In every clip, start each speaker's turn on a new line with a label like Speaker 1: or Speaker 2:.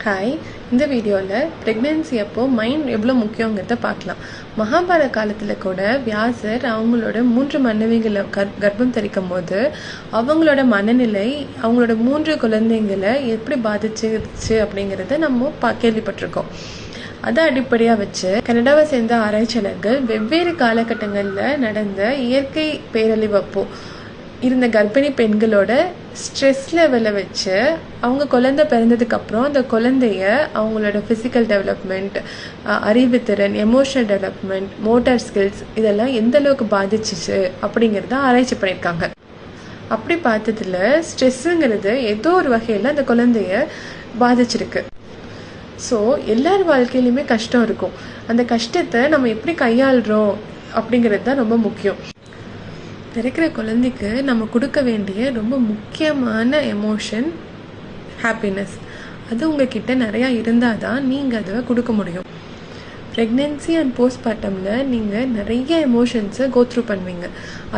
Speaker 1: Hi, இந்த வீடியோவில் pregnancy அப்போ மைண்ட் எவ்வளோ முக்கியங்கிறத பார்க்கலாம். மகாபாரத காலத்தில் கூட வியாசர் அவங்களோட 3 மனைவிகளை கர்ப்பம் தரிக்கும் போது அவங்களோட மனநிலை அவங்களோட 3 குழந்தைங்களை எப்படி பாதிச்சிருச்சு அப்படிங்கிறத நம்ம கேள்விப்பட்டிருக்கோம். அதை அடிப்படையாக வச்சு கனடாவை சேர்ந்த ஆராய்ச்சியாளர்கள் வெவ்வேறு காலகட்டங்களில் நடந்த இயற்கை பேரழிவு அப்போ இருந்த கர்ப்பிணி பெண்களோட ஸ்ட்ரெஸ் லெவலை வச்சு அவங்க குழந்தை பிறந்ததுக்கப்புறம் அந்த குழந்தைய அவங்களோட ஃபிசிக்கல் டெவலப்மெண்ட், அறிவுத்திறன், எமோஷனல் டெவலப்மெண்ட், மோட்டார் ஸ்கில்ஸ் இதெல்லாம் எந்த அளவுக்கு பாதிச்சிச்சு அப்படிங்கிறத ஆராய்ச்சி பண்ணியிருக்காங்க. அப்படி பார்த்ததுல ஸ்ட்ரெஸ்ஸுங்கிறது ஏதோ ஒரு வகையில் அந்த குழந்தைய பாதிச்சிருக்கு. ஸோ எல்லார் வாழ்க்கையிலையுமே கஷ்டம் இருக்கும். அந்த கஷ்டத்தை நம்ம எப்படி கையாளுறோம் அப்படிங்கிறது தான் ரொம்ப முக்கியம். பிறக்கிற குழந்தைக்கு நம்ம கொடுக்க வேண்டிய ரொம்ப முக்கியமான எமோஷன் ஹாப்பினஸ். அது உங்ககிட்ட நிறையா இருந்தால் தான் நீங்கள் அதை கொடுக்க முடியும். ப்ரெக்னென்சி அண்ட் போஸ்ட்மார்ட்டமில் நீங்கள் நிறைய எமோஷன்ஸை கோத்ரூ பண்ணுவீங்க.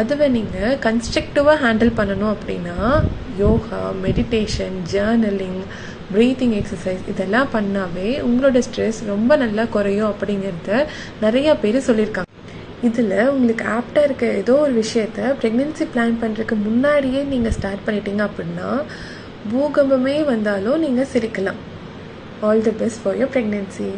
Speaker 1: அதுவை நீங்கள் கன்ஸ்ட்ரக்டிவாக ஹேண்டில் பண்ணணும் அப்படின்னா yoga, meditation, journaling, breathing exercise இதெல்லாம் பண்ணாவே உங்களோட ஸ்ட்ரெஸ் ரொம்ப நல்லா குறையும் அப்படிங்கிறத நிறையா பேர் சொல்லியிருக்காங்க. இதில் உங்களுக்கு ஆப்டாக இருக்க ஏதோ ஒரு விஷயத்த ப்ரெக்னென்சி பிளான் பண்ணுறதுக்கு முன்னாடியே நீங்கள் ஸ்டார்ட் பண்ணிட்டீங்க அப்படின்னா பூகம்பமே வந்தாலும் நீங்கள் சிரிக்கலாம். All the best for your pregnancy.